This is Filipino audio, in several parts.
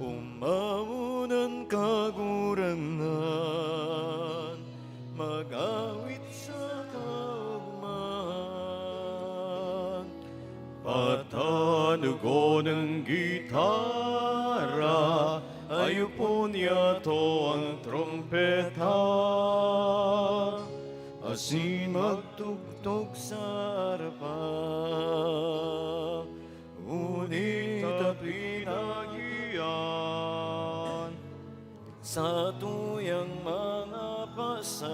Umamunan kagurangan, mag-awit sa kaugmahan. Patanugo ng gitara, ayupo niya to ang trompeta. Asin magtugtog sa arpa, ngunit at pinagiyan sa tuyang mga pasan.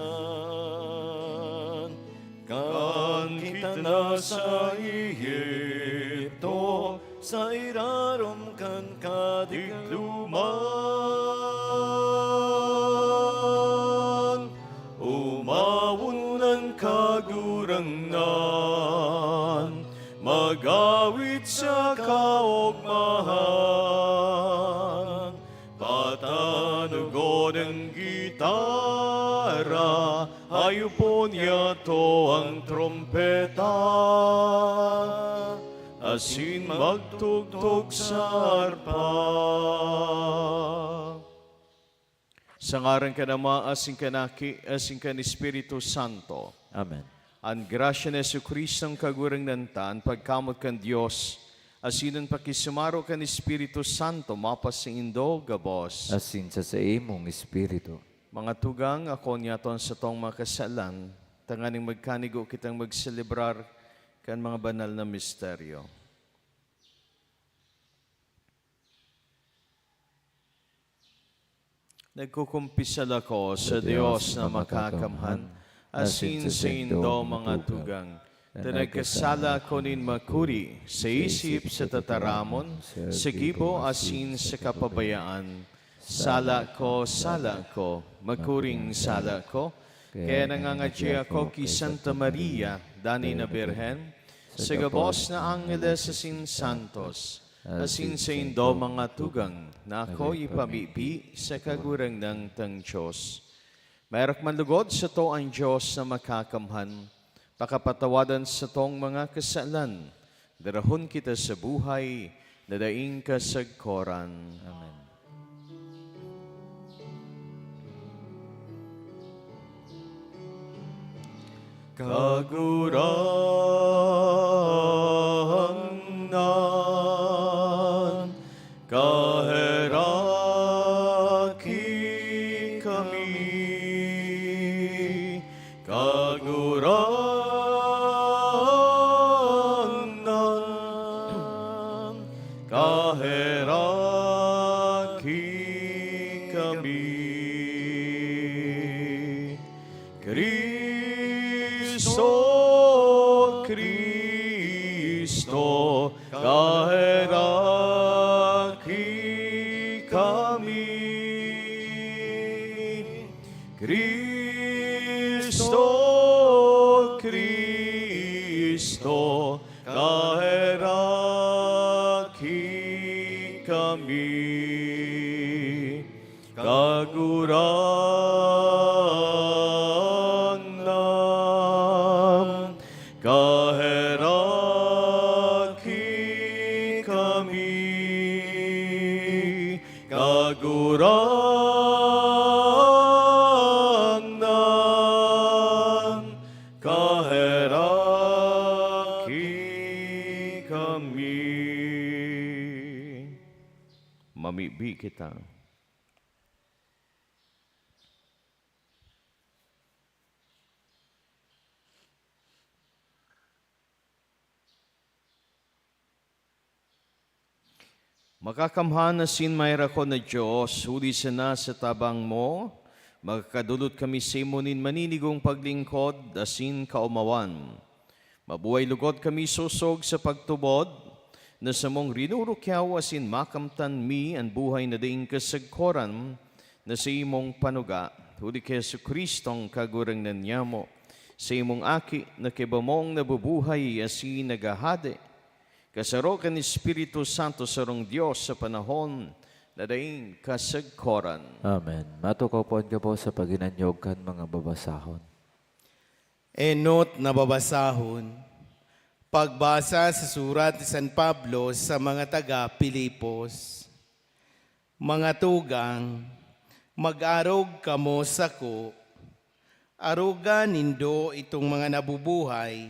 Kan kita na sa Egypto, sa irarom kan kadigluman. Umawon kagurangan, mag-awit sa kaugmahan. Patanugo ng gitara, ayupo niya to ang trompeta. Asin magtugtog sa arpa. Sa ngaran ka Ama, asin ka naki, asin ka ni Espiritu Santo. Amen. Ang grasya ni Jesucristo ang kagurang nantan, pagkamot kan Diyos, asinan pakisumaro kan Espiritu Santo, mapas sa indo, gabos. Asin sa imong Espiritu. Mga tugang, ako niyaton sa tong makasalan, tanganing magkanigo kitang magselebrar kan mga banal na misteryo. Nagkukumpisal ako sa Diyos na makakamhan, asin sa indo mga tugang. Nagkasala ko nin makuri, sa isip sa tataramon, sa gibo asin sa kapabayaan. Sala ko, makuring sala ko, kaya nangangadya ako ki Santa Maria, dani na Birhen, sa gabos na angeles asin santos, asin sa indo mga tugang, na ako ipabibi sa kagurang ng tang Diyos. Mayroong manlugod sa to ang Diyos na makakamhan, pakapatawadan sa tong mga kasalan, darahon kita sa buhay, na daing kasagkoran. Amen. Kagurangan, kaheraki kami. Kagurangan, kaheraki kami. Kristo, kaheraki kami. Kristo, kaheraki kami. Kagurangan, kaheraki kami. Kagurangan, kaheraki kami. Mamibi kita. Makakamhan na sinmayra ko na Diyos, huli sana sa tabang mo, magkadulot kami sa imunin maninigong paglingkod, asin kaumawan. Mabuhay lugod kami susog sa pagtubod, na sa mong rinurukyaw asin makamtan mi ang buhay na daing kasagkoran, na sa imong panuga, huli kay Jesucristong kagurang nanyamo, sa imong aki na kibamong nabubuhay asin nagahade, kasaro kan Espiritu Santo sarong Diyos sa panahon na daing kasagkoran. Amen. Matukaw po sa paginanyog kan mga babasahon. Enot na babasahon, pagbasa sa surat ni San Pablo sa mga taga-Pilipos. Mga tugang, mag-arog kamo sako, aruga nindo itong mga nabubuhay,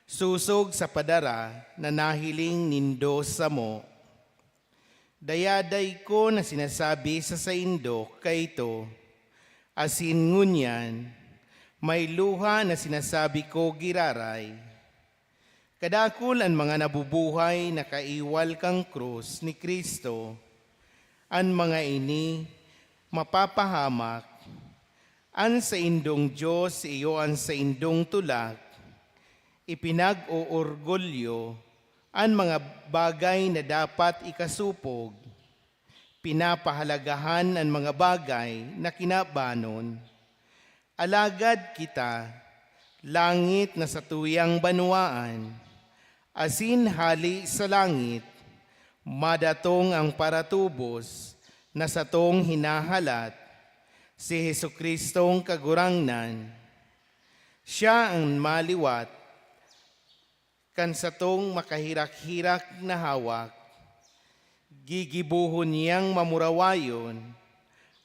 susog sa padara na nahiling nindo sa mo. Dayaday ko na sinasabi sa saindo kayto, asin ngunyan, may luha na sinasabi ko giraray. Kadakul ang mga nabubuhay na kaiwal kang krus ni Kristo, ang mga ini mapapahamak, an sa indong Diyos iyo an sa indong tulak, ipinag-oorgulyo ang mga bagay na dapat ikasupog, pinapahalagahan ang mga bagay na kinabanon. Alagad kita, langit na sa tuyang banwaan, asin hali sa langit, madatong ang paratubos na sa tong hinahalat, si Jesukristong kagurangnan. Siya ang maliwat, kan sa tong makahirak-hirak na hawak, gigibuhon niyang mamurawayon,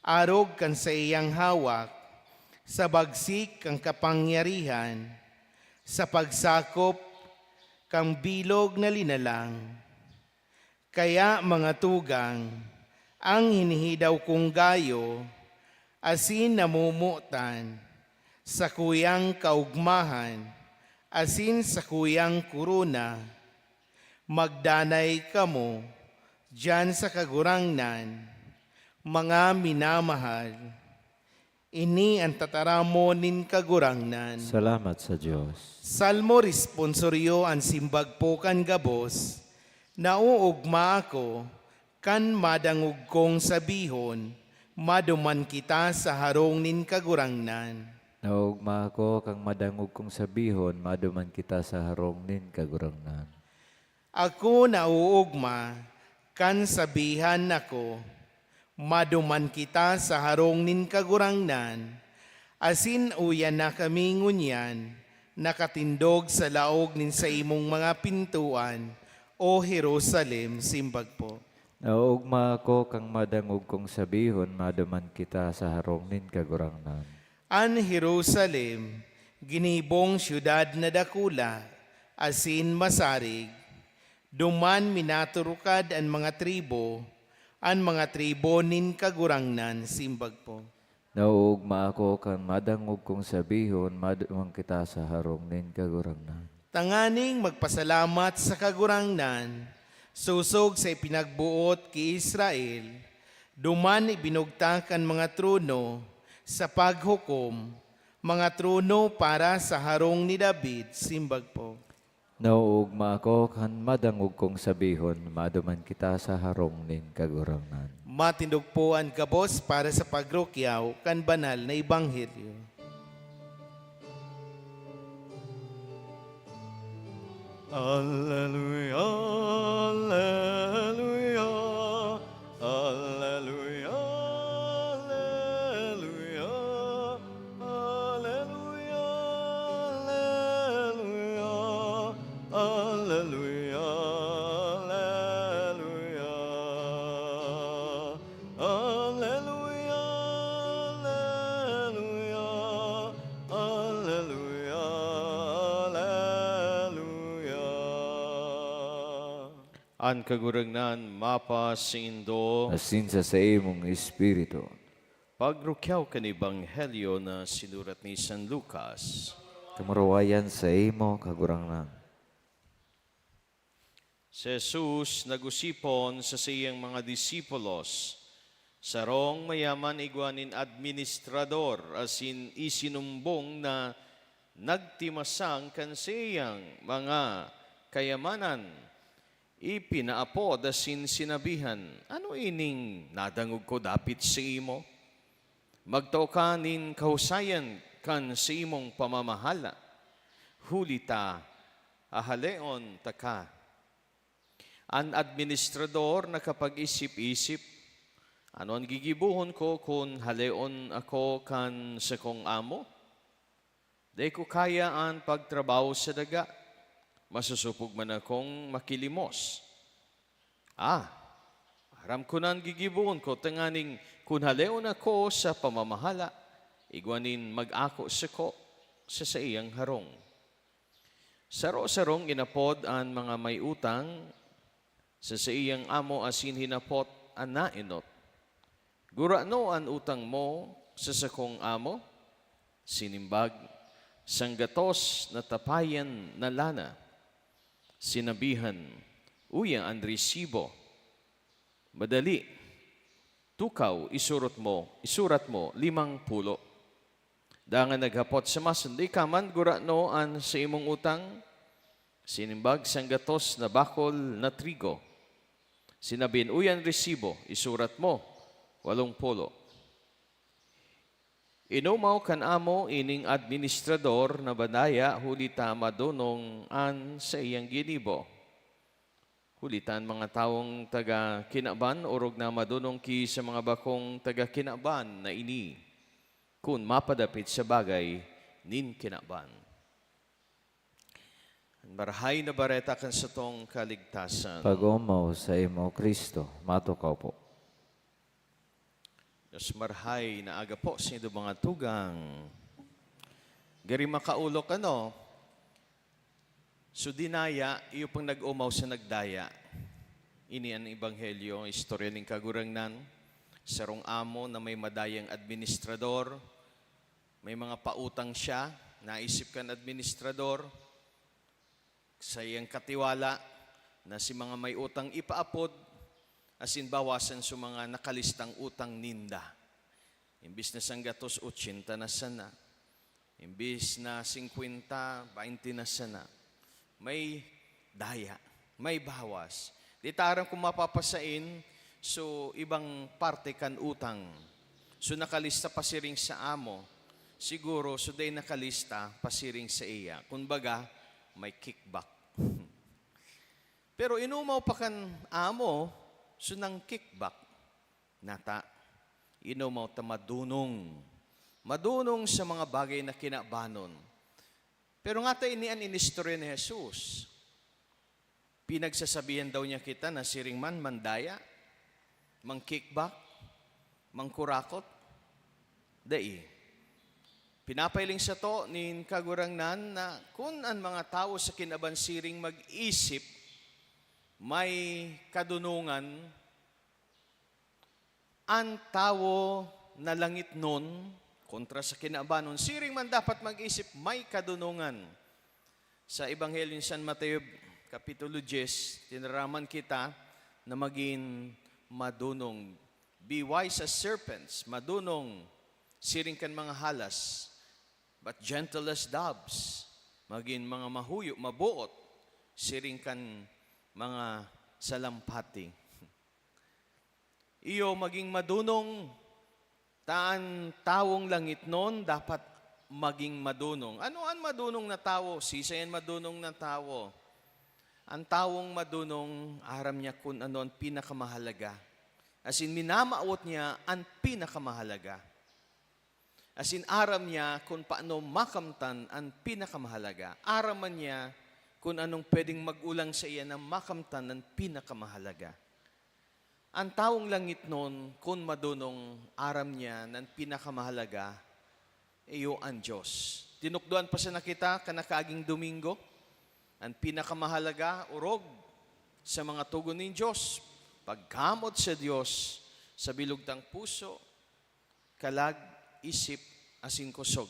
arog kan sa iyang hawak, sa bagsik kang kapangyarihan, sa pagsakop kang bilog na linalang. Kaya mga tugang, ang hinihidaw kong gayo, asin namumutan, sa kuyang kaugmahan, asin sa kuyang kuruna, magdanay kamo, diyan sa kagurangnan, mga minamahal, ini ang tataramo nin kagurangnan. Salamat sa Diyos. Salmo responsoryo ang simbag po kan gabos, nauugma ako, kan madangog kong sabihon, maduman kita sa harong nin kagurangnan. Naugma ako kang madangog kong sabihon, maduman kita sa harong nin kagurangnan. Ako nauugma, kan sabihan ako, maduman kita sa harong nin kagurangnan, asin uyan na kami ngunyan, nakatindog sa laog nin sa imong mga pintuan, o Jerusalem, simbag po. Naugma ako kang madangog kong sabihon, maduman kita sa harong nin kagurangnan. An Jerusalem, ginibong syudad na dakula, asin masarig, duman minaturukad ang mga tribo nin kagurangnan, simbag po. Naugma ako kang madangog kong sabihon, maduman kita sa harong nin kagurangnan. Tanganing magpasalamat sa kagurangnan, susog sa ipinagbuot ki Israel, duman ibinugtakan mga trono sa paghukom, mga trono para sa harong ni David, simbag po. Nauugma ako kan madangog kong sabihon, maduman kita sa harong nin kagurangnan. Matindog po ang kabos para sa pagrukyaw kan banal na ebanghelyo. Alleluia, alleluia, alleluia, alleluia, alleluia, alleluia, alleluia, alleluia, alleluia, alleluia, alleluia, alleluia. An kagurangnan mapasindo, Asin sa imong espiritu. pagrukyaw kan ebanghelyo na sinurat ni San Lucas. Kamurawayan sa imo kagurangnan. Si Jesus nagusipon sa siyang mga disipulos, sarong mayaman igwanin administrador asin isinumbong na nagtimasang kan siyang mga kayamanan. Ipinaapod asin sinabihan, ano ining nadangog ko dapit sa imo? Magtao ka nin kahusayan kan sa imong pamamahala. Huli ta, ahaleon ta ka. An administrador nakapag-isip-isip, ano ang gigibuhon ko kung haleon ako kan sa kong amo? Di ko kaya ang pagtrabaho sa daga. Masusupog man akong makilimos. Ram ko nan gigibon ko tanganing kunhaleon ako sa pamamahala. Igwanin mag-ako sa ko sa iyang harong. Saro-sarong inapod ang mga may utang sa iyang amo asin hinapot ang nainot. Gurano ang utang mo sa sakong amo, sinimbag, sanggatos na tapayan na lana, sinabihan, uya ang resibo, madali, tukaw, isurat mo 50. Dangan naghapot sa masundi kaman, gurano an sa imong utang, sinimbag, sanggatos na bakol na trigo, sinabihan, uya ang resibo, isurat mo 80. Inumaw kan amo ining administrador na badaya hulita madunong an sa iyang ginibo. Hulitan mga taong taga kinaban orog na madunong ki sa mga bakong taga kinaban na ini kun mapadapit sa bagay nin kinaban. Marahay na bareta kan sa tong kaligtasan. Pagumaw sa imo, Kristo, matukaw po. Diyos marhay na aga po sa inyo mga tugang. Gari makaulok so dinaya, iyo pang nag-umaw sa nagdaya. Ini ang ebanghelyo, ang istorya ng kagurangnan. Sarong amo na may madayang administrador, may mga pautang siya, naisip kan administrador, sa iyang katiwala na si mga may utang ipaapod, asin bawasan sa mga nakalistang utang ninda. Imbis na sanggatos 80 na sana. Imbis na 50, 20 na sana. May daya, may bawas. Di tarang kung mapapasain, so ibang parte kan utang. So nakalista pasiring sa amo. Siguro, so day nakalista pasiring sa iya. Kumbaga, may kickback. Pero inumaw pa kan amo, so nang kickback, nata, inumaw ta madunong. Madunong sa mga bagay na kinabanon. Pero nga tayo inian inistorya ni Jesus. Pinagsasabihan daw niya kita na siring man mandaya, mang kickback, mang kurakot, dai. Pinapailing sa to nin kagurangnan na kung ang mga tao sa kinabansiring mag-isip, may kadunungan, ang tao na langit nun, kontra sa kinabanon, siring man dapat mag-isip, may kadunungan. Sa Ebanghelyo ni San Mateo, Kapitulo 10, tinaraman kita na maging madunong. Be wise as serpents, madunong, siring kan mga halas, but gentle as doves, maging mga mahuyo, mabuot, siring kan mga salampati. Iyo maging madunong, taan tawong langit noon, dapat maging madunong. Ano ang madunong na tao? Sisayan madunong na tao. Ang tawong madunong, aram niya kung ano ang pinakamahalaga. As in, minamaawat niya ang pinakamahalaga. As in, aram niya kung paano makamtan ang pinakamahalaga. Araman niya kung anong pwedeng mag-ulang sa iya na makamtan ang pinakamahalaga. Ang taong langit noon, kung madunong aram niya ng pinakamahalaga, iyo ang Diyos. Tinukduan pa sa nakita, kanakaaging Domingo, ang pinakamahalaga, urog sa mga tugon ng Diyos, pagkamot sa Diyos, sa bilugtang puso, kalag, isip, asin kusog.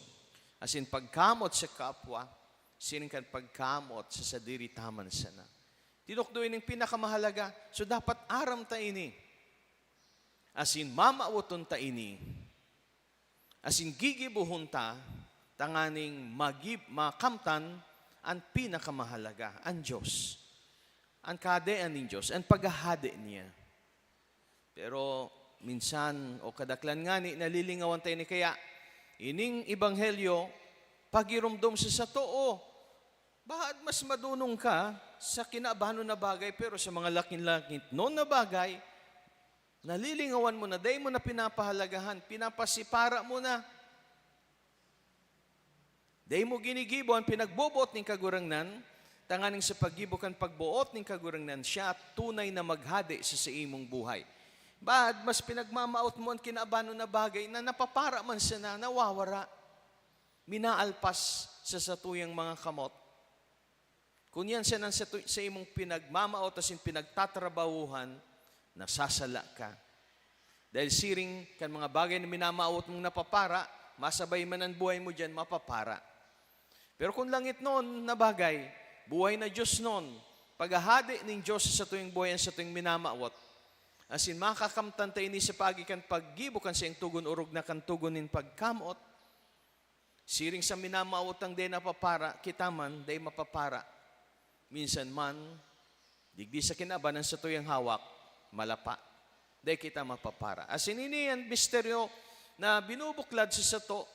Asin pagkamot sa kapwa, sining kan pagkamot sa sadiri taman sana. Tinukduin ng pinakamahalaga. So dapat aram ta ini. Asin mamauton ta ini. Asin gigibuhon ta, tanganing makamtan ang pinakamahalaga, ang Diyos. Ang kadean ng Diyos, ang paghahade niya. Pero minsan, o kadaklan nga ni, nalilingawan tayo ni kaya, ining ebanghelyo, pagirumdom sa too, bakit mas madunong ka sa kinabano na bagay, pero sa mga laking-lakit noon na bagay, nalilingawan mo na, day mo na pinapahalagahan, pinapasipara mo na. Day mo ginigibo ang pinagbobot ng kagurangnan, tanganing sa paggibo kan pagbuot ng kagurangnan, siya tunay na maghade sa imong buhay. Bad, mas pinagmamaot mo ang kinaabanon na bagay na napapara man siya na nawawara. Minaalpas sa satuyang mga kamot. Kung yan siya sa imong pinagmamaot as in pinagtatrabahuhan, nasasala ka. Dahil siring kan mga bagay na minamaot mong napapara, masabay man ang buhay mo dyan, mapapara. Pero kung langit noon na bagay, buhay na Diyos noon, paghahadi ng Diyos sa tuwing buhay sa tuwing minamaot, as in makakamtantay ni sa pagikan paggibukan sa iyong tugon urog na kan tugonin pagkamot, siring sa minamaot ang day napapara, kita man, day mapapara. Minsan man, digdi sa kinabanan sa tuyang hawak, malapa. Day kita mapapara. As in ini yan, misteryo na binubuklad sa sato,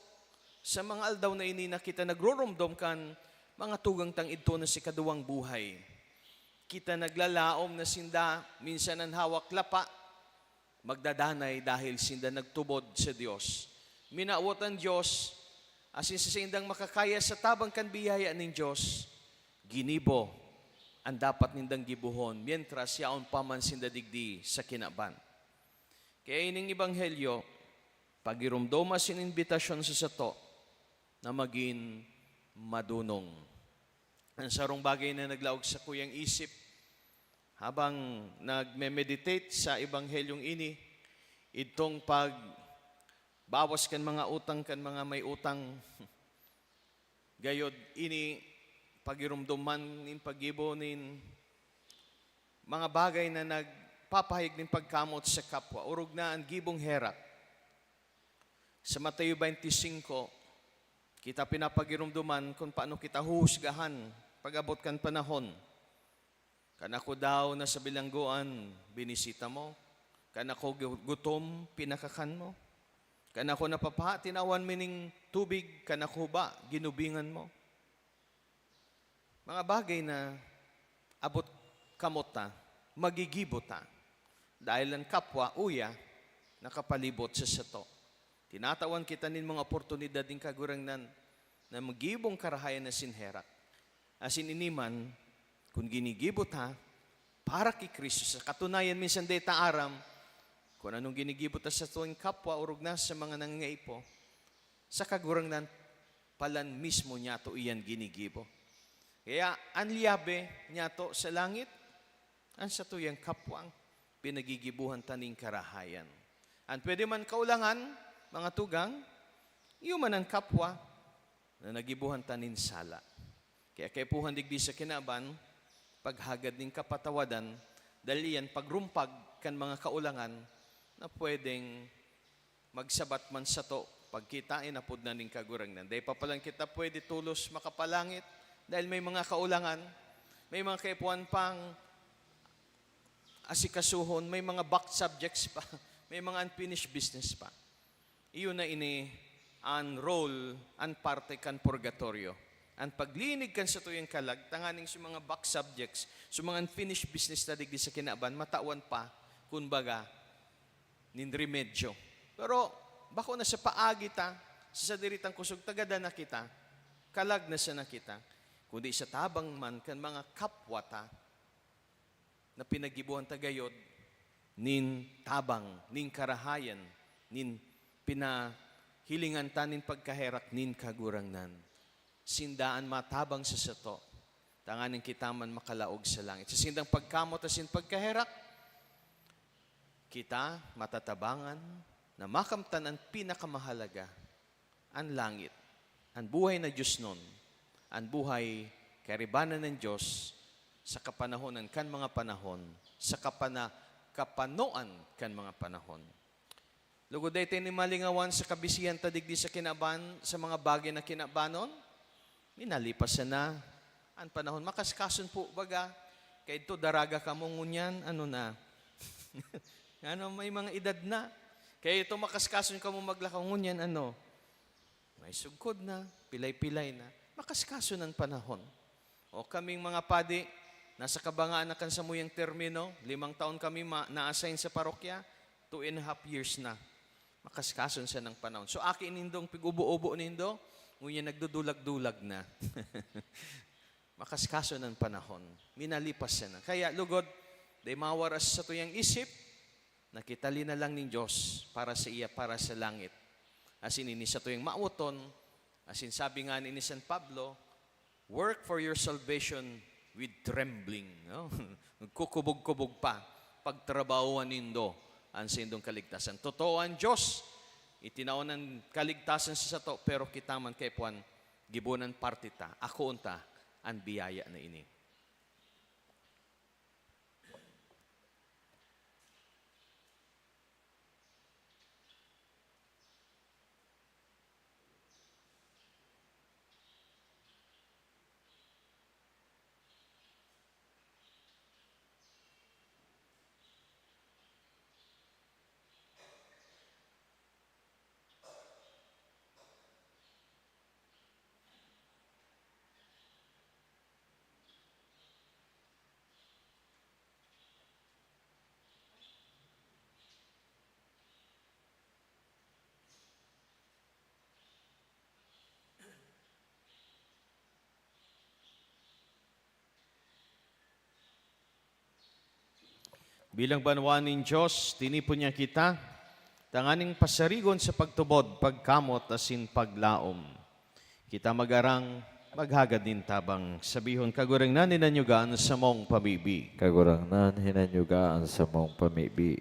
sa mga aldaw na ini na kita nagroromdom kan mga tugang tang ito na si kaduwang buhay. Kita naglalaom na sinda, minsan ang hawak lapa, magdadanay dahil sinda nagtubod sa Diyos. Minaawat ang Diyos, asin sa sindang makakaya sa tabang kan biyaya ng Diyos, ginibo ang dapat nindang gibuhon, mientras yaon paman sinda digdi sa kinaban. Kaya ining ebanghelyo, pagirumdoma sin invitasyon sa sato, na maging madunong. Ang sarong bagay na naglaog sa kuyang isip, habang nagme-meditate sa ebanghelyong ini, itong bawas kan mga utang kan mga may utang, gayod ini pagirumduman nin pagibo nin mga bagay na nagpapahig nin pagkamot sa kapwa. Urog na ang gibong herak. Sa Mateo 25, kita pinapagirumduman kung paano kita huhusgahan pag-abot kan panahon. Kanako daw na sa bilangguan, binisita mo. Kanako gutom, pinakakan mo. Kanako napapaha, tinawan mining tubig, kanako ba, ginubingan mo. Mga bagay na abot kamota, magigibota. Dahil ang kapwa, uya, nakapalibot sa sato. Tinatawan kita nin mga oportunidad din kagurangnan na magibong karahayan na sinherak. Asin iniman, kung ginigibot ha, para kay Kristo. Sa katunayan, minsan day taaram, kung anong ginigibot sa tuwing kapwa, urog na sa mga nangangaipo, sa kagurangnan, palan mismo niya to iyan ginigibo. Kaya, anliyabe niya to sa langit, ang sa tuyang kapwang, pinagigibuhan taning karahayan. Ang pwede man kaulangan, mga tugang, iuman ang kapwa, na nagibuhan tanin sala. Kaya puhan digdi sa kinaban, paghagad ng kapatawadan, dahil yan pagrumpag kan mga kaulangan na pwedeng magsabat man sa to, pagkitain na pud na ning kagurangnan. Dahil papalang kita pwede tulos makapalangit, dahil may mga kaulangan, may mga kaipuan pang asikasuhon, may mga back subjects pa, may mga unfinished business pa. Iyon na ini ang role, ang parte kan purgatorio. Ang paglinig kan sa tuyang kalag, tanganing sa mga back subjects, sa mga unfinished business na digdi sa kinaban, matawan pa, kunbaga, nin remedyo. Pero, bako na sa paagi ta, sa diritang kusog, tagada na kita, kalag na sa nakita, kundi sa tabang man kan mga kapwa ta, na pinagibuhan tagayod, nin tabang, nin karahayan, nin pinahilingan ta nin pagkaherak, nin kagurangnan. Sindaan matabang sa sato, tanganing kita man makalaog sa langit. Sa sindang pagkamot asin pagkaherak, kita matatabangan na makamtan ang pinakamahalaga, ang langit, ang buhay na Diyos nun, ang buhay karibanan ng Diyos sa kapanahonan kan mga panahon, sa kapanoan kan mga panahon. Lugod ay ni malingawan sa kabisihan tadigdi sa kinaban, sa mga bagay na kinabanon, minalipas na ang panahon. Makaskason po baga, kaya ito daraga ka mong ngunyan, ano na, ano, may mga edad na. Kaya ito makaskason ka mong maglakaw ngunyan, ano, may sugkod na, pilay-pilay na. Makaskason ang panahon. O kaming mga padi, nasa kabangaan na kan sa muyang termino, 5 taon kami na-assign sa parokya, 2.5 years na. Makaskason siya ng panahon. So akin nindong pigubo-ubo nindo, ngunyan nagdudulag-dulag na. Makaskaso ng panahon. Minalipas siya na. Kaya lugod, day mawaras sa tuyang isip, nakitali na lang ning Diyos para sa iya, para sa langit. Asin ini sa tuyong mauton, asin sabi nga ni San Pablo, work for your salvation with trembling. No? Kukubog-kubog pa, pagtrabahuan nindo ang sindong kaligtasan. Totoo ang Diyos, itinaon ang kaligtasan sa sato, pero kita man kay puan, gibunan partita, ako unta, ang biyaya na ini. Bilang banwaning Diyos, tinipon niya kita, tanganing pasarigon sa pagtubod, pagkamot, asin paglaom. Kita magarang, maghagad din tabang, sabihon kagurang na ninanyugaan sa mong pamibig. Kagurangnan hinanyugaan sa mong pamibi.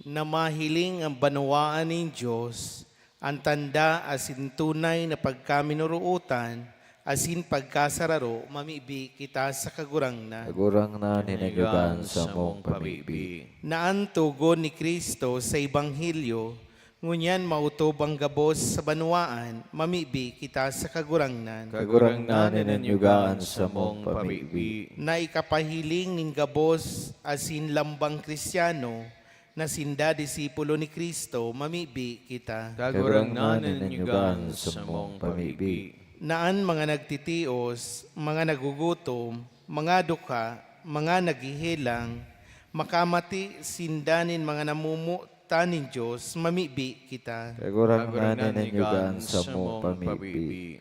Na mahiling ang banwaan ng Diyos, ang tanda asin tunay na pagkaminuruutan, asin pagkasararo, mamibi kita sa kagurangnan. Kagurangnan hinanyugaan sa mong pamibi. Naantugon ni Kristo sa Ebanghelyo, ngunyan mautob ang gabos sa banwaan, mamibi kita sa kagurangnan. Kagurangnan hinanyugaan sa mong pamibi. Na ikapahiling ning gabos asin lambang Kristyano, na sinda disipulo ni Kristo, mamibi kita. Kagurangnan ninanyugaan sa mong pamibig. Naan mga nagtitios, mga nagugutom, mga duka, mga naghihilang, makamati sindanin mga namumutan Diyos, mamibi kita. Kagurangnan hinanyugaan sa mong pamibi.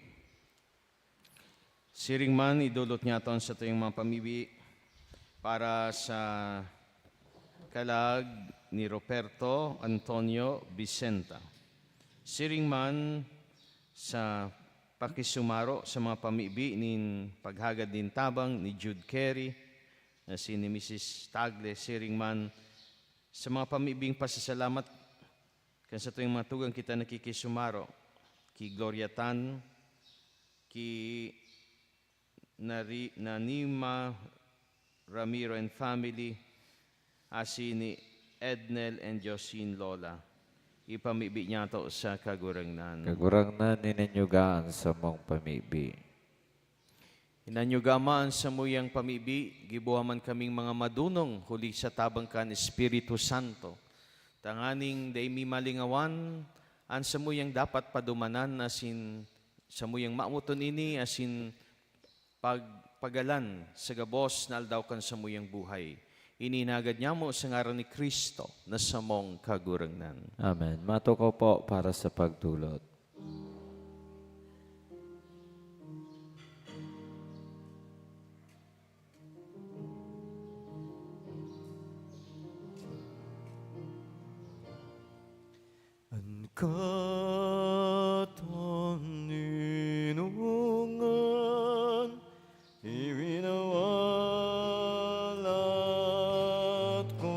Siring man, idulot niya ito sa tuyong mga pamibi para sa kalag ni Roberto Antonio Vicenta. Siring man sa pakisumaro sa mga pamibi nin paghagad din tabang ni Jude Carey, na si ni Mrs. Tagle, siring man sa mga pamibing pasasalamat kan sa tuwing mga tugang kita nakikisumaro, ki Gloria Tan, ki Nanima Ramiro and family, asi ni Ednel and Josine Lola. Ipamibi niya to sa kagurangnan. Kagurangnan hinanyugaan sa mong pamibi. Inanyugamaan sa muyang pamibi, gibuhaman kaming mga madunong, huli sa tabang kan Espiritu Santo. Tanganing daimi malingawan, an sa muyang dapat padumanan, asin sa muyang maamuton ini, asin pagalan sa gabos na aldaw kan sa muyang buhay. Ininagad niya mo sa ngaran ni Kristo na samong kagurangnan. Amen. Matukaw po para sa pagdulot. Ang katanungan, iwinawalat ko,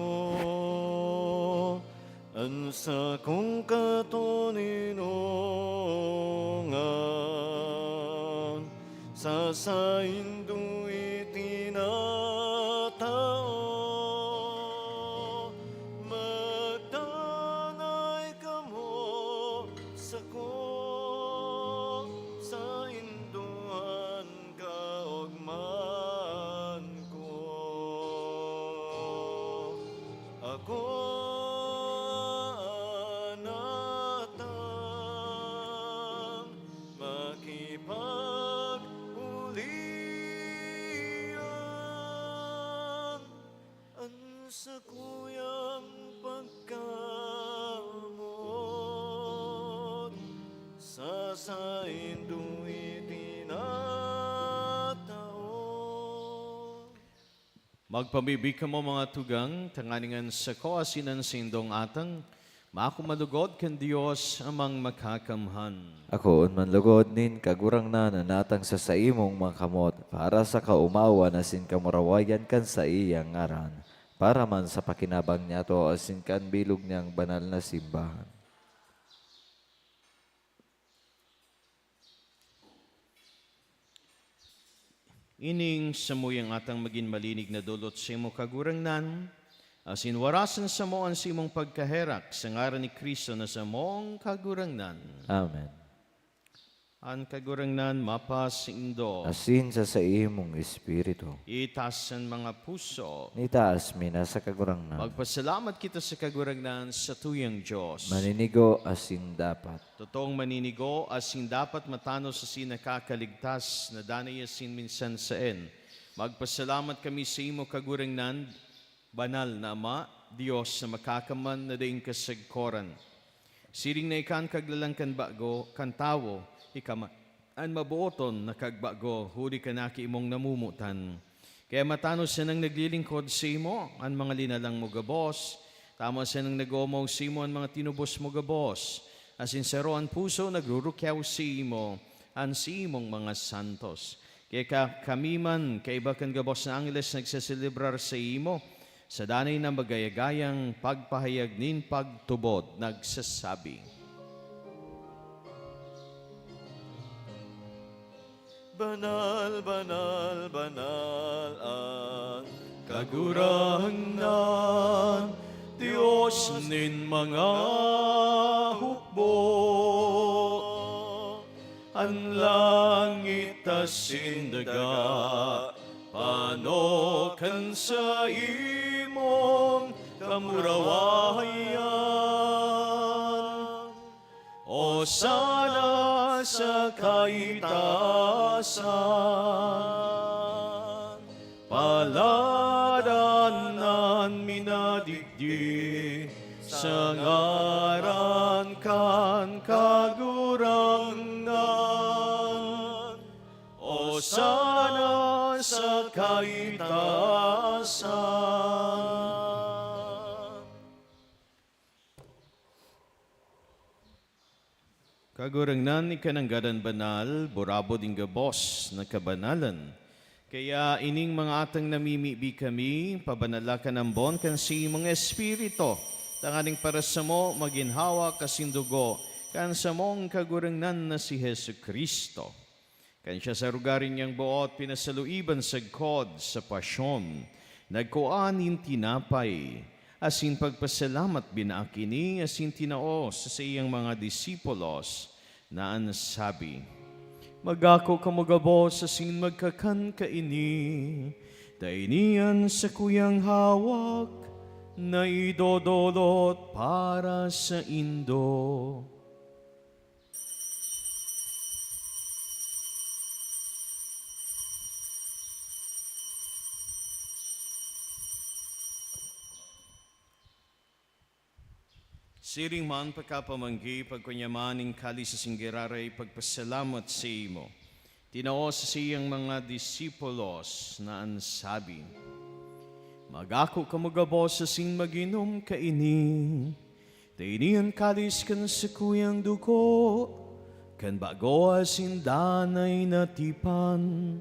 ang sa kong katoninungan, sa saindo itinatao, magdanay ka mo sa ko, sa induhan kaugman ko. Ako anatang makipag-ulian, ang sa kuyang pagkamot, sa saindo itinatao. Magpamibig ka mo mga tugang, tanganingan sa koasinan sindong atang, makumalugod kan Diyos amang makakamhan. Ako manlugod nin kagurang na nanatang sa saimong mga kamot para sa kaumawa na sin kamurawayan kan sa iyang ngaran. Para man sa pakinabang niya to asin kan bilog niyang banal na simbahan. Ining samuyang atang maging malinig na dulot sa imo kagurangnan, asin warasan sa mo ang simong pagkaherak sa ngaran ni Kristo na sa mong kagurangnan. Amen. Ang kagurangnan mapas indo, Asin sa imong espiritu. itasan mga puso. Nitaas mi na sa kagurang na. Magpasalamat kita sa kagurangnan sa tuyang Diyos. Maninigo asin dapat. Totoong maninigo asin dapat matano sa sinakakaligtas na danay asin minsan saen. Magpasalamat kami sa imo kagurangnan, banal na Ama, Diyos na makakaman na daing kasagkoran. Siring na ikan kaglalang kan bago, kan tawo, ikama an mabuoton na kagbago, huli ka na imong namumutan. Kaya matano siya nang naglilingkod sa imo, ang mga linalang mo gabos, tama siya nang nag-umaw sa imo, ang mga tinubos mo gabos, asin saro ang puso nagrurukyaw sa imo, ang si imong mga santos. Kaya kami man, kaiba kan gabos na Angeles nagsaselebrar sa imo, sa danay na magayagayang pagpahayag nin pagtubod, nagsasabi. Banal, banal, banal ang Kagurangnan, Diyos nin mga hukbo, ang langit asin daga, panokan sa imong kamurawayan. O sana sa kaitasan, paladanan minadigdi, sa ngaran kan kagurangnan. O sana sa kaitasan. Kagurangnan ni kananggadan banal, borabo ding gabos na kabanalan. Kaya ining mga atang namimibi kami, pabanala ka ng bon kan si mga espirito. Tanganing para sa mo, maginhawa kasindugo, kan sa mong kagurangnan na si Hesu Kristo. Kan siya sa rugarin niyang buot, pinasaluiban sa God sa pasyon. Nagkuanin tinapay, asin pagpasalamat binakini, asin tinaos sa iyang mga disipulos na ansabi, magako kamugabos asin magkakan kaini, dainian sa kuyang hawak na idodolot para sa indo. Siring man pagkapamanggi, pagkunyamaning kali sa singgiraray, pagpasalamat sa imo. Tinao sa siyang mga disipulos na ansabi, magako kamugabos sa sing maginom kaini, dainian kalis kan sa kuyang dugo, kan bago asin danay na tipan,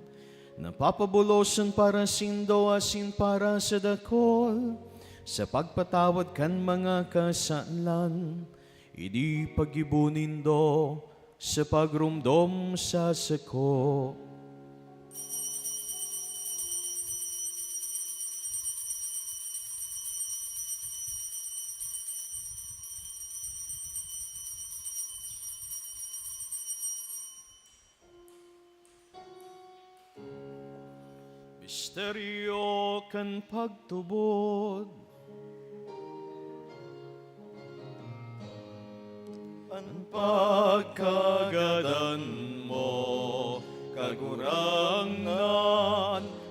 napapabulosan para sindo asin para sa dakol, sa pagpatawad kan mga kasalan, idi pagibunin do sa pagrumdom sa sako. Misteryo kan pagtubod, ang pagkagadan mo, kagurangan,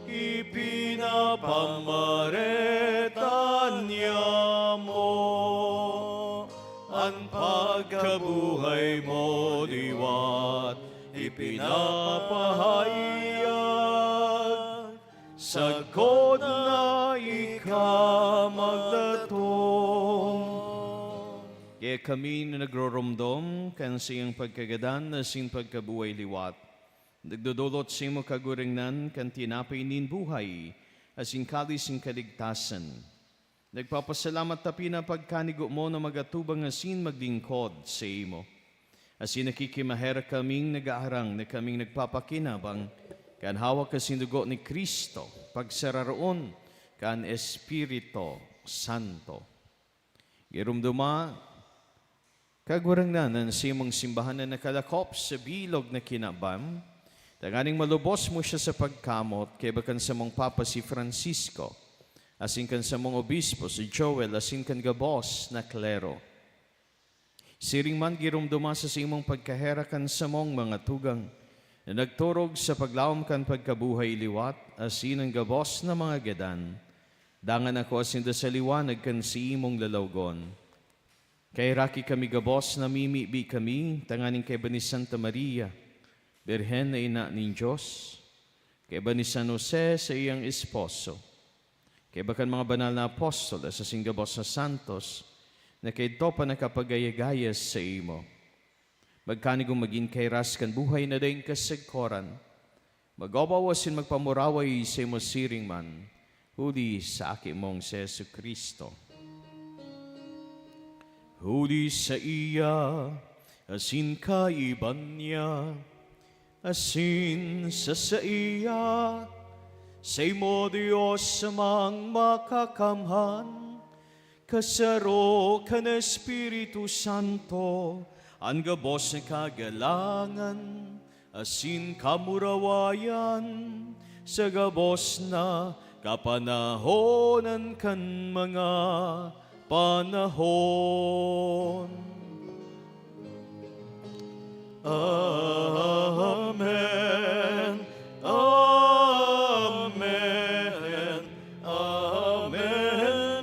ipinapamareta niya mo. Ang pagkabuhay mo diwat, ipinapahayag sagod na ikamagdatong. Kaya kami na nagroromdom kan siyang pagkagadan na sin pagkabuhay liwat. Nagdodolot sa imo kaguringnan kan tinapay nin buhay asin kalis ng kaligtasan. Nagpapasalamat tapi na pagkanigo mo na magatubang asin maglingkod sa imo. Asin nakikimahera kaming nag-aarang na kaming nagpapakinabang kan hawak asin dugo ni Kristo pagsararoon kan Espiritu Santo. Girumduma kagurangnan ng simong simbahan na nakalakop sa bilog na kinabam. Tanganing malubos mo siya sa pagkamot kay bakan sa mong Papa si Francisco, asin kan sa mong obispo si Joel, asin kan gabos na klero. Siring man girumduma sa simong pagkaherakan sa mong mga tugang na nagturog sa paglawom kan pagkabuhay liwat, asin ang gabos na mga gadan. Dangan ako asin da sa liwanag kan si imong lalawgon. Kay raki kami gabos na mimibi kami, tanganing kay ba ni Santa Maria, Birhen na ina ni Diyos, kay ba ni San Jose sa iyang esposo, kay bakan mga banal na apostol sa singgabos na santos, na kay ito pa nakapagayagayas sa imo. Magkanigong maging kay raskan buhay na daing kasagkoran, magawawasin magpamuraway sa imo siring man, huli sa aki mong si Yesu Kristo. Huli sa iya, asin kaiban niya, asin sa iya, sa imo Diyos mang makakamhan, kasaro ka na Espiritu Santo, ang gabos na kagalangan, asin kamurawayan, sa gabos na kapanahonan kan mga panahon. Amen. Amen. Amen. Amen.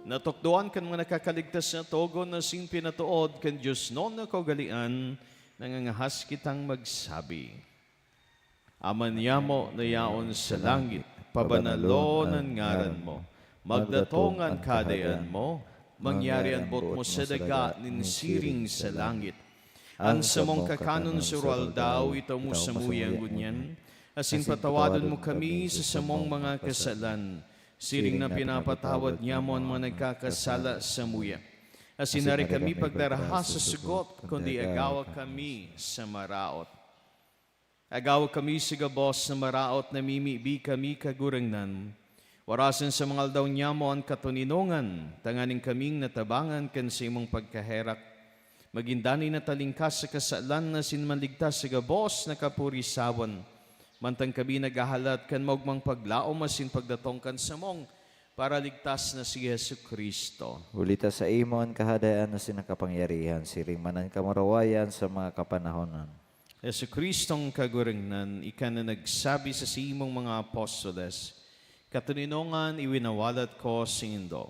Natukduan kan mga nakakaligtas na togon na sin pinatuod kan Diyos noon na kaugalian, nangangahas kitang magsabi. Aman yamo na yaon sa langit, pabanalo ng ngaran mo, magdatongan kadayan mo, mangyari ang bot mo sa daga nin siring sa langit. Ang samong kakanon sural daw ito mo sa muyang gunyan, asin patawadon mo kami sa samong mga kasalan, siring na pinapatawad niya mo ang mga nagkakasala sa muya. Asin nari kami pagdaraha sa sugot, kundi agawa kami sa maraot. Agawa kami sa gabos na maraot na mimibi kami kagurangnan. Warasan sa mga aldaw niya mo ang katuninongan, tanganing kaming natabangan kan sa imong pagkaherak. Magindani na talingkas sa kasalan na sinmanligtas sa gabos na kapurisawan. Mantang kami naghahalat kan maugmang paglaom asin pagdatong kan sa mong para ligtas na si Yesu Kristo. Ulita sa imo ang kahadayaan na sinakapangyarihan, siring manan kamarawayan sa mga kapanahonan. Yesu Kristong kagurangnan, ika na nagsabi sa simong mga apostoles, katuninongan iwinawalat ko sindo.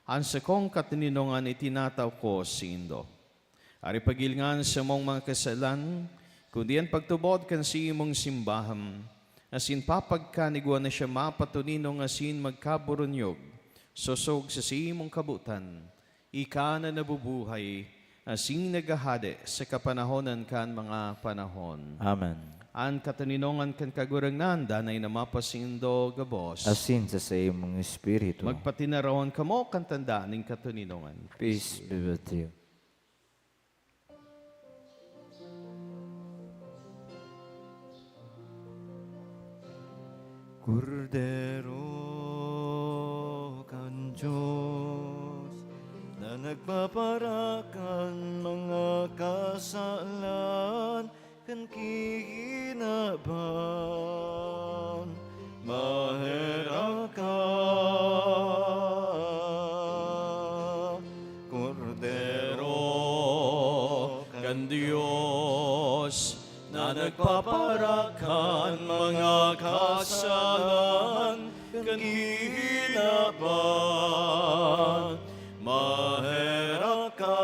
Ansa kong katuninongan itinataw ko sindo. Ari pagilngan sa mong mga kasalan, kundi ang pagtubod kan si imong simbaham, asin papagkanigwa na siya mapatuninong asin magkaburunyog, susog sa si imong kabutan, ika na nabubuhay, asin nagahade sa kapanahonan kan mga panahon. Amen. An kataninongan kan kagurangnan, danay na mapasindo gabos. Asin sa imong espiritu. Magpatinarawan kamo kan tanda ning kataninongan. Peace be with you. Kordero kan Diyos na nagpaparakan mga kasalan kan kihinaban, mahera ka, Kordero kan Diyos na nagpaparakan mga kasalan kan kihinaban, mahera ka,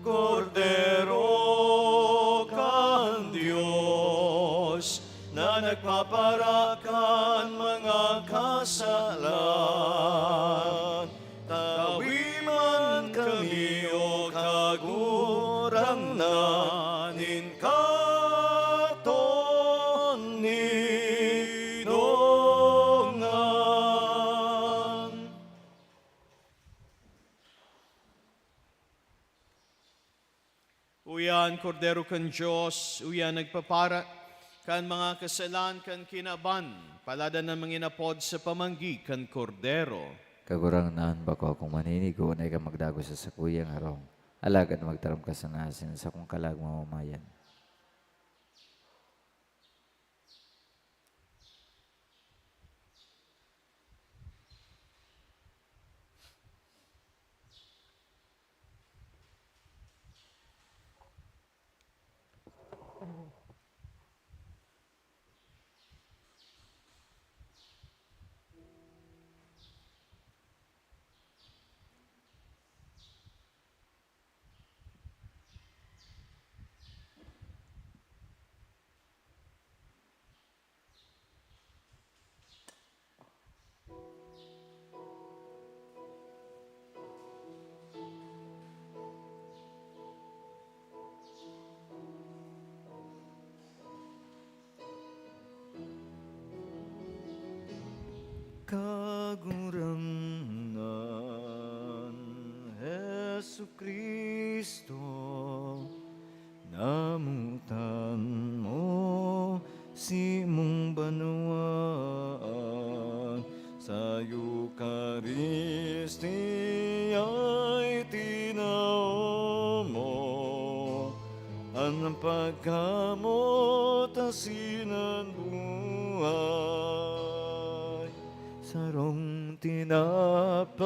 Kordero Uyan, Kordero kan Diyos, uyan nagpapara, kan mga kasalan kan kinaban, palada na manginapod sa pamanggi kan Kordero. Kagurang naan ba ko kung maninigo na ka magdago sa sakuyang harong. Alagad magtaram ka sa nasin sa kung kalag mamamayan. Kagurangan, Jesu Kristo, namutan mo si mong banawaan sa Eukaristiya'y tinao mo ang pagkamot asinan buhay. Sarong tinapay,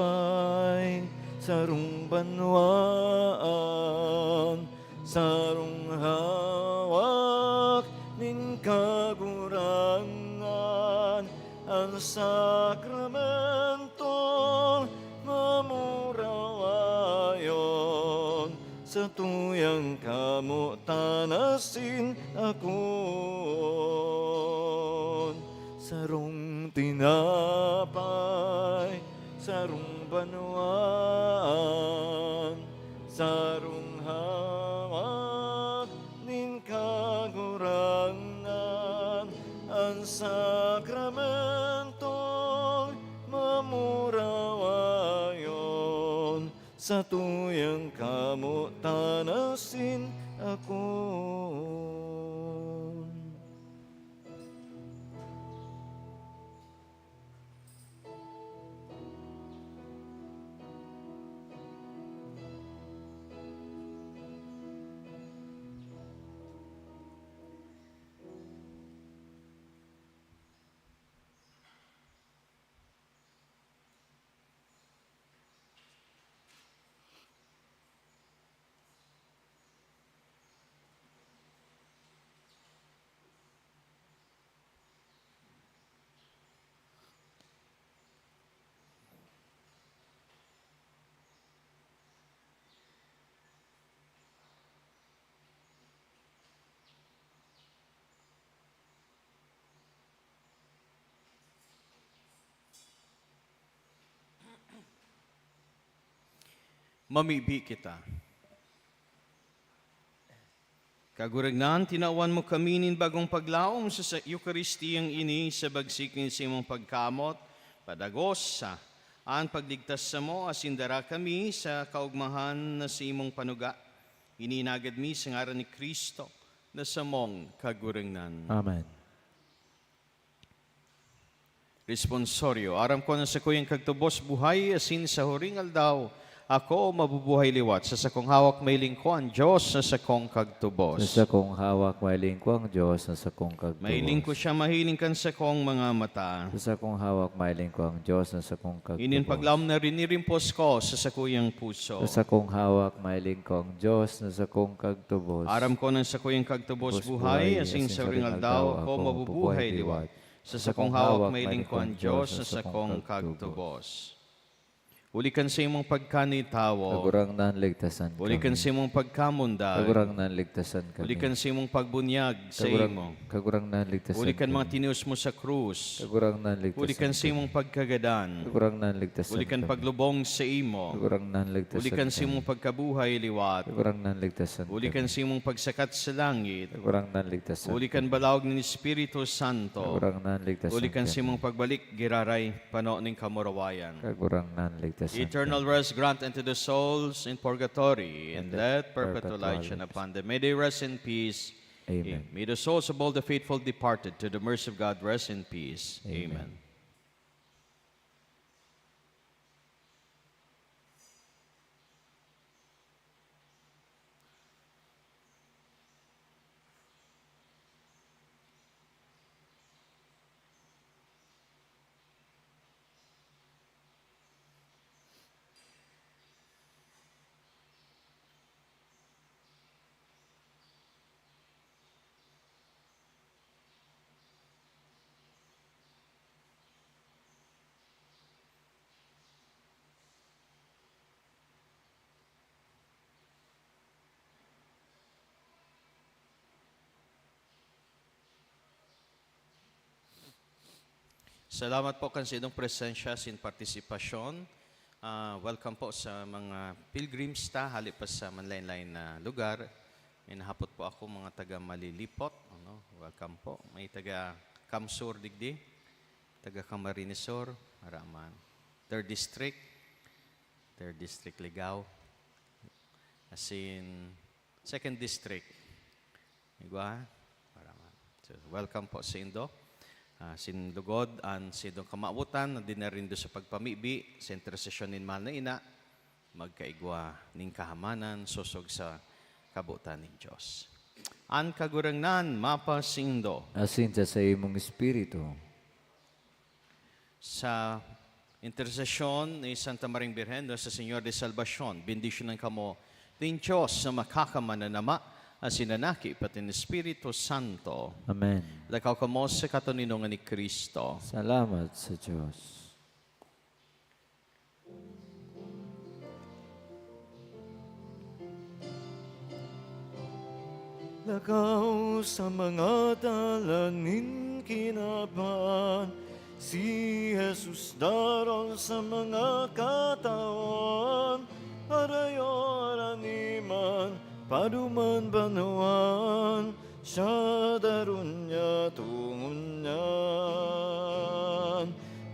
sarong banwaan, sarong hawak nin kagurangan, ang sakramento mamurawayon, sa tuyang kamutanasin akon. Sarong tinapay, sarong banwaan, sarong hawak nin kagurangan, ang sakramento mamurawayon, sa tuyang kamutanasin akon. Mamibi kita. Kaguragnan, tinawan mo kaminin bagong paglaom sa Eukaristiyang ini sa bagsikin sa imong pagkamot, padagos sa ang pagligtas sa mo, asindara kami sa kaugmahan na sa imong panuga. Ininagad mi sa ngaran ni Kristo na sa mong kaguragnan. Amen. Responsorio, aram ko na sa kuyang kagtubos buhay, asin sa huring aldaw, ako mabubuhay liwat sa sakong hawak may lingkuan, Diyos sa sakong kagtubos. Sa kong hawak may lingkwang Diyos na sa kong kagtubos. May lingko siya mahiling kan sa kong mga mata. Sa kong hawak may lingkwang Diyos na sa kong kagtubos. Inin paglaom na rinirimpos ko sa sakuyang puso. Sa kong hawak may lingkwang Diyos na sa kong kagtubos. Aram ko ng sakuyang kagtubos buhay, asing sa ring aldaw, ako mabubuhay liwat. Sa sakong hawak may lingkuan, Diyos sa sakong kagtubos. Ulikan sa imong pagkanitawo. Kagurang nan ligtasan kami. Ulikan sa imong pagkamundag. Kagurang nan ligtasan kami. Ulikan sa imong pagbunyag sa imo. Kagurang nan ligtasan Ulikan kami. mga tinius mo sa krus. Kagurang nan ligtasan Ulikan sa imong pagkagadan. Kagurang nan ligtasan Ulikan kami. paglubong sa imo. Kagurang nan ligtasan Ulikan sa kami. imong pagkabuhay liwat. Kagurang nan ligtasan Ulikan kami. sa imong pagsakat sa langit. Kagurang nan ligtasan Ulikan balawag ni Espiritu Santo. Kagurang nan ligtasan Ulikan sa kami. imong pagbalik, giraray, pano ning kamurawayan. Kagurang nan ligtasan kaligtasan Eternal rest grant unto the souls in purgatory, and And let let perpetual light shine upon them. May they rest in peace. Amen. May the souls of all the faithful departed to the mercy of God rest in peace. Amen. Amen. Salamat po kansidong presensya sin partisipasyon. Welcome po sa mga pilgrims ta halip pa sa manlain-lain na lugar. May nahapot po ako mga taga Malilipot. Welcome po. May taga Kamsur digdi, taga Camarinesor, Haraman. 3rd District, 3rd District Ligao. As in 2nd District, Igwa, Haraman. So, welcome po sa Indo. Sin lugod an sidong kamautan na dinarin do sa pagpamibi sa intersesyon nin mahal na ina magkaigwa ning kahamanan susog sa kabutan ning Dios. An kagurangnan mapasindo Asin sa imong espiritu. sa intersesyon ni Santa Maring Birhen sa Señor de Salvacion, bendisyonan kamo ning Dios sa makakamananama asinanaki pati ni Espiritu Santo. Amen. Lakaw kamo sa katuninongan ni Kristo. Salamat sa Diyos. Lakaw sa mga dalangin kinaban, si Jesus daron sa mga katawan, arayo araniman, paduman banuan, siya daron niya tungon niyan.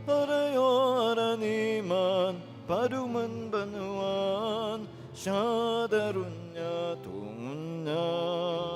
Arayo araniman, paduman banuan, siya daron niya tungon niyan.